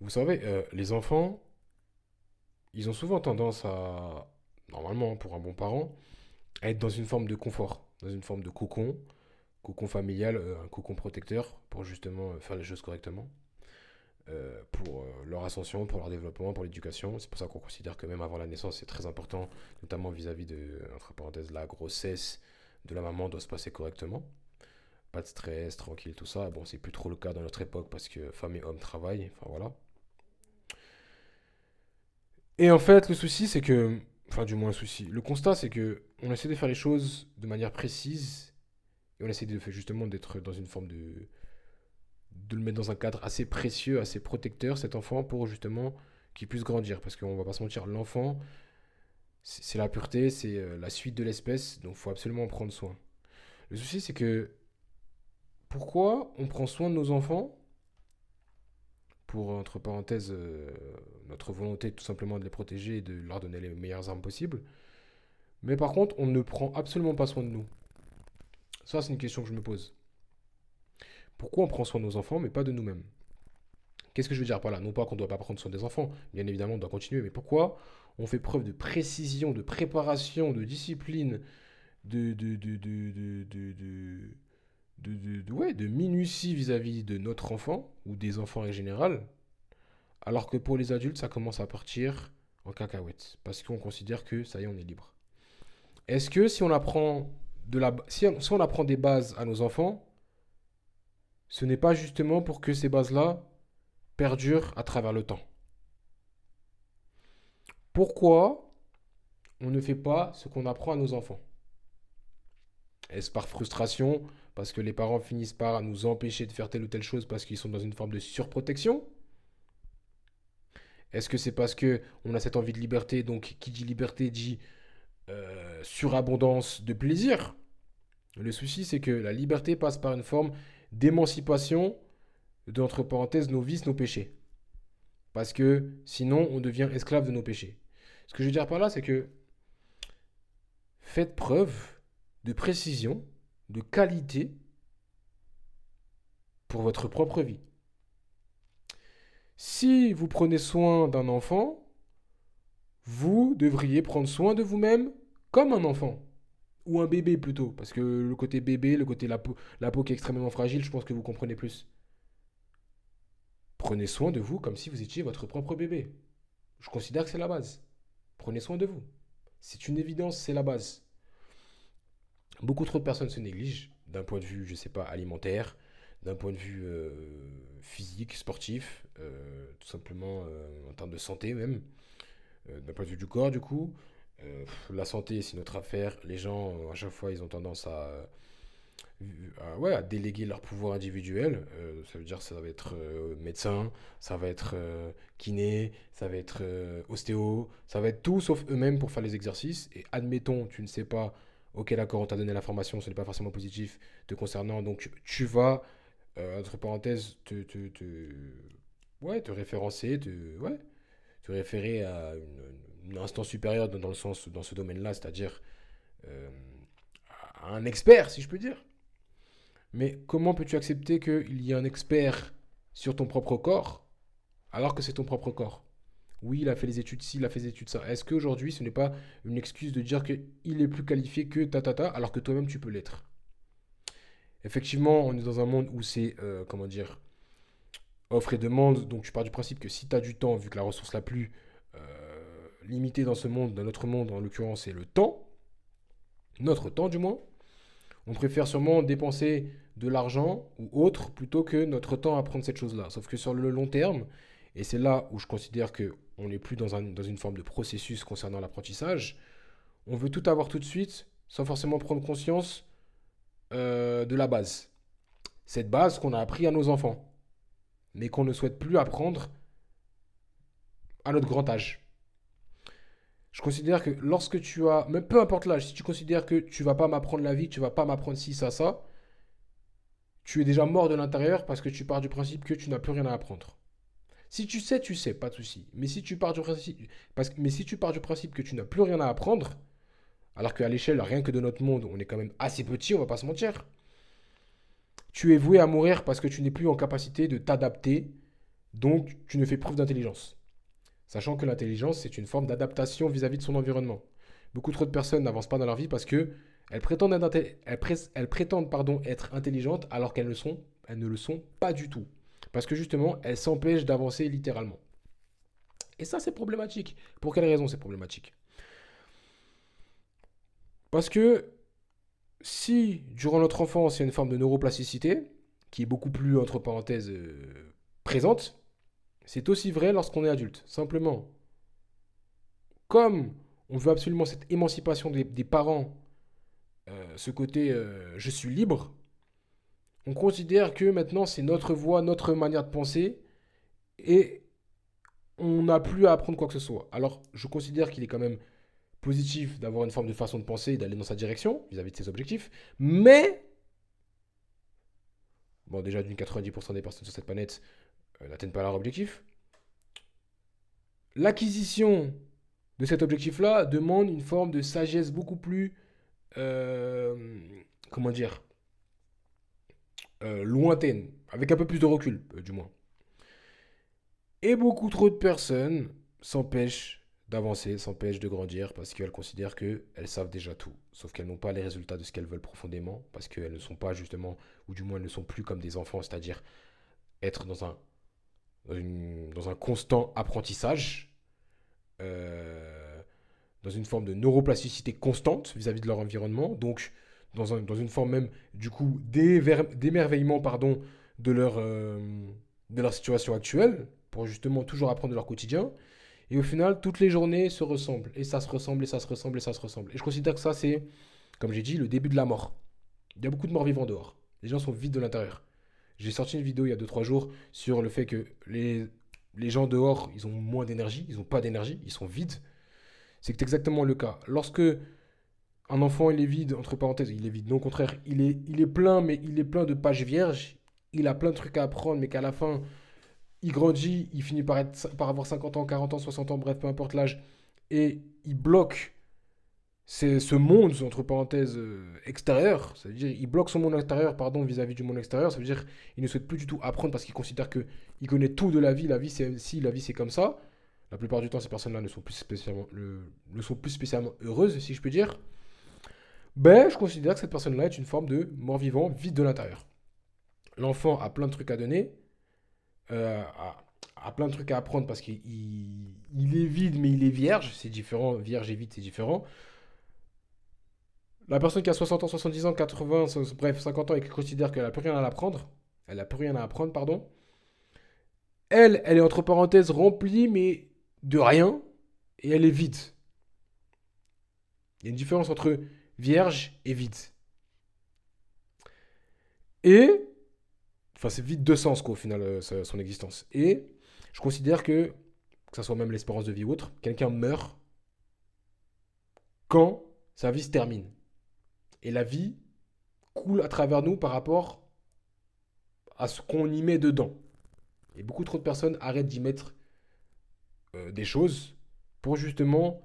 Vous savez, les enfants, ils ont souvent tendance normalement pour un bon parent, à être dans une forme de confort, dans une forme de cocon, cocon familial, un cocon protecteur, pour justement faire les choses correctement, pour leur ascension, pour leur développement, pour l'éducation. C'est pour ça qu'on considère que même avant la naissance, c'est très important, notamment vis-à-vis de, entre parenthèses, la grossesse de la maman doit se passer correctement. Pas de stress, tranquille, tout ça. Bon, c'est plus trop le cas dans notre époque parce que femme et homme travaillent, enfin voilà. Et en fait, le souci, c'est que, enfin, du moins, le souci, le constat, c'est que on essaie de faire les choses de manière précise et on essaie de faire justement d'être dans une forme de le mettre dans un cadre assez précieux, assez protecteur, cet enfant, pour justement qu'il puisse grandir. Parce qu'on va pas se mentir, l'enfant, c'est la pureté, c'est la suite de l'espèce, donc il faut absolument en prendre soin. Le souci, c'est que pourquoi on prend soin de nos enfants pour, entre parenthèses, notre volonté tout simplement de les protéger et de leur donner les meilleures armes possibles. Mais par contre, on ne prend absolument pas soin de nous. Ça, c'est une question que je me pose. Pourquoi on prend soin de nos enfants, mais pas de nous-mêmes? Qu'est-ce que je veux dire par là? Non pas qu'on ne doit pas prendre soin des enfants, bien évidemment, on doit continuer, mais pourquoi on fait preuve de précision, de préparation, de discipline, ouais, de minutie vis-à-vis de notre enfant, ou des enfants en général, alors que pour les adultes, ça commence à partir en cacahuète, parce qu'on considère que ça y est, on est libre. Est-ce que si on apprend si on apprend des bases à nos enfants, ce n'est pas justement pour que ces bases-là perdurent à travers le temps? Pourquoi on ne fait pas ce qu'on apprend à nos enfants? Est-ce par frustration, parce que les parents finissent par nous empêcher de faire telle ou telle chose parce qu'ils sont dans une forme de surprotection? Est-ce que c'est parce que on a cette envie de liberté, donc qui dit liberté dit surabondance de plaisir? Le souci, c'est que la liberté passe par une forme d'émancipation d'entre parenthèses nos vices, nos péchés. Parce que sinon, on devient esclave de nos péchés. Ce que je veux dire par là, c'est que faites preuve de précision, de qualité pour votre propre vie. Si vous prenez soin d'un enfant, vous devriez prendre soin de vous-même comme un enfant. Ou un bébé plutôt. Parce que le côté bébé, le côté la peau qui est extrêmement fragile, je pense que vous comprenez plus. Prenez soin de vous comme si vous étiez votre propre bébé. Je considère que c'est la base. Prenez soin de vous. C'est une évidence, c'est la base. Beaucoup trop de personnes se négligent d'un point de vue, je sais pas, alimentaire, d'un point de vue physique, sportif, tout simplement en termes de santé même, d'un point de vue du corps du coup. La santé, c'est notre affaire. Les gens, à chaque fois, ils ont tendance ouais, à déléguer leur pouvoir individuel. Ça veut dire que ça va être médecin, ça va être kiné, ça va être ostéo, ça va être tout sauf eux-mêmes pour faire les exercices. Et admettons, tu ne sais pas, ok d'accord, on t'a donné l'information, ce n'est pas forcément positif te concernant, donc tu vas, entre parenthèses, ouais, te référencer, ouais, te référer à une instance supérieure dans le sens, dans ce domaine-là, c'est-à-dire euh, à un expert, si je peux dire. Mais comment peux-tu accepter qu'il y ait un expert sur ton propre corps alors que c'est ton propre corps? Oui, il a fait les études ci, il a fait les études ça. Est-ce qu'aujourd'hui, ce n'est pas une excuse de dire qu'il est plus qualifié que alors que toi-même tu peux l'être? Effectivement, on est dans un monde où c'est, comment dire, offre et demande. Donc tu pars du principe que si tu as du temps, vu que la ressource la plus limitée dans ce monde, dans notre monde en l'occurrence, c'est le temps, notre temps du moins, on préfère sûrement dépenser de l'argent ou autre plutôt que notre temps à prendre cette chose-là. Sauf que sur le long terme, et c'est là où je considère que on n'est plus dans une forme de processus concernant l'apprentissage, on veut tout avoir tout de suite sans forcément prendre conscience de la base. Cette base qu'on a appris à nos enfants, mais qu'on ne souhaite plus apprendre à notre grand âge. Je considère que lorsque tu as, même peu importe l'âge, si tu considères que tu vas pas m'apprendre la vie, tu vas pas m'apprendre ci, ça, tu es déjà mort de l'intérieur parce que tu pars du principe que tu n'as plus rien à apprendre. Si tu sais, pas de souci. Mais si tu pars du principe, mais si tu pars du principe que tu n'as plus rien à apprendre, alors qu'à l'échelle rien que de notre monde, on est quand même assez petit, on va pas se mentir. Tu es voué à mourir parce que tu n'es plus en capacité de t'adapter Donc, tu ne fais preuve d'intelligence. Sachant que l'intelligence, c'est une forme d'adaptation vis-à-vis de son environnement. Beaucoup trop de personnes n'avancent pas dans leur vie parce que elles prétendent pardon, être intelligentes alors elles ne le sont pas du tout. Parce que justement, elles s'empêchent d'avancer littéralement. Et ça, c'est problématique. Pour quelle raison c'est problématique? Parce que si, durant notre enfance, il y a une forme de neuroplasticité, qui est beaucoup plus, entre parenthèses, présente, c'est aussi vrai lorsqu'on est adulte. Simplement, comme on veut absolument cette émancipation des parents, ce côté je suis libre, on considère que maintenant c'est notre voix, notre manière de penser, et on n'a plus à apprendre quoi que ce soit. Alors, je considère qu'il est quand même positif d'avoir une forme de façon de penser et d'aller dans sa direction vis-à-vis de ses objectifs, mais, bon, déjà d'une 90% des personnes sur cette planète n'atteignent pas leur objectif, l'acquisition de cet objectif-là demande une forme de sagesse beaucoup plus, euh, comment dire, lointaine, avec un peu plus de recul, du moins. Et beaucoup trop de personnes s'empêchent d'avancer, s'empêchent de grandir parce qu'elles considèrent qu'elles savent déjà tout. Sauf qu'elles n'ont pas les résultats de ce qu'elles veulent profondément parce qu'elles ne sont pas justement, ou du moins elles ne sont plus comme des enfants, c'est-à-dire être dans un constant apprentissage, euh, dans une forme de neuroplasticité constante vis-à-vis de leur environnement, donc dans une forme même du coup d'émerveillement pardon, de de leur situation actuelle, pour justement toujours apprendre de leur quotidien. Et au final, toutes les journées se ressemblent. Et ça se ressemble, et ça se ressemble, et ça se ressemble. Et je considère que ça, c'est, comme j'ai dit, le début de la mort. Il y a beaucoup de morts vivants dehors. Les gens sont vides de l'intérieur. J'ai sorti une vidéo il y a 2 3 jours sur le fait que les gens dehors, ils ont moins d'énergie, ils n'ont pas d'énergie, ils sont vides. C'est exactement le cas. Lorsque un enfant, il est vide, entre parenthèses, il est vide, non, au contraire, il est plein, mais il est plein de pages vierges. Il a plein de trucs à apprendre, mais qu'à la fin, il grandit, il finit par avoir 50 ans, 40 ans, 60 ans, bref, peu importe l'âge, et il bloque ce monde, entre parenthèses, extérieur. Ça veut dire, il bloque son monde intérieur, pardon, vis-à-vis du monde extérieur. Ça veut dire, il ne souhaite plus du tout apprendre parce qu'il considère que il connaît tout de la vie. La vie, c'est si, la vie, c'est comme ça. La plupart du temps, ces personnes-là ne sont plus spécialement heureuses, si je peux dire. Ben, je considère que cette personne-là est une forme de mort-vivant, vide de l'intérieur. L'enfant a plein de trucs à donner, a plein de trucs à apprendre parce qu'il est vide, mais il est vierge. C'est différent. Vierge et vide, c'est différent. La personne qui a 60 ans, 70 ans, 80, bref, 50 ans et qui considère qu'elle n'a plus rien à apprendre, elle n'a plus rien à apprendre, pardon. Elle est entre parenthèses remplie, mais de rien, et elle est vide. Il y a une différence entre vierge et vide. Et, enfin, c'est vide de sens, quoi, au final, son existence. Et je considère que ça soit même l'espérance de vie ou autre, quelqu'un meurt quand sa vie se termine. Et la vie coule à travers nous par rapport à ce qu'on y met dedans. Et beaucoup trop de personnes arrêtent d'y mettre des choses pour justement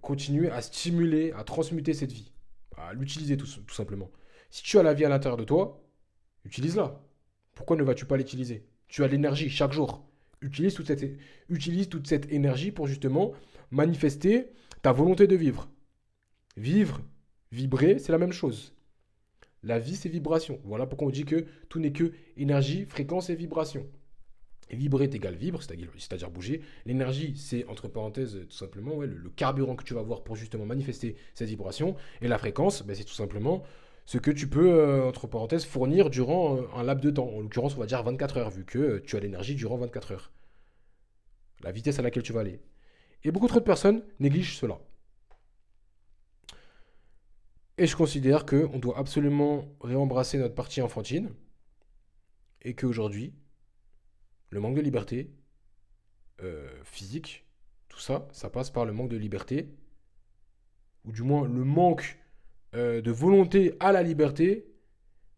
continuer à stimuler, à transmuter cette vie, à l'utiliser tout simplement. Si tu as la vie à l'intérieur de toi, utilise-la. Pourquoi ne vas-tu pas l'utiliser? Tu as l'énergie chaque jour. Utilise toute cette énergie pour justement manifester ta volonté de vivre. Vivre, vibrer, c'est la même chose. La vie, c'est vibration. Voilà pourquoi on dit que tout n'est que énergie, fréquence et vibration. Et vibrer est égal vibre, c'est-à-dire bouger. L'énergie, c'est entre parenthèses tout simplement ouais, le carburant que tu vas avoir pour justement manifester cette vibration. Et la fréquence, ben, c'est tout simplement ce que tu peux, entre parenthèses, fournir durant un laps de temps. En l'occurrence, on va dire 24 heures, vu que tu as l'énergie durant 24 heures. La vitesse à laquelle tu vas aller. Et beaucoup trop de personnes négligent cela. Et je considère qu'on doit absolument réembrasser notre partie enfantine. Et qu'aujourd'hui, le manque de liberté physique, tout ça, ça passe par le manque de liberté, ou du moins le manque de volonté à la liberté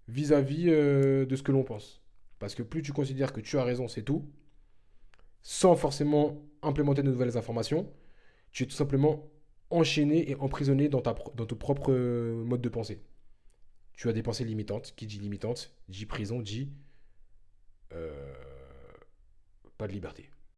vis-à-vis de ce que l'on pense. Parce que plus tu considères que tu as raison, c'est tout, sans forcément implémenter de nouvelles informations, tu es tout simplement enchaîné et emprisonné dans ton propre mode de pensée. Tu as des pensées limitantes. Qui dit limitante dit prison, dit euh, pas de liberté.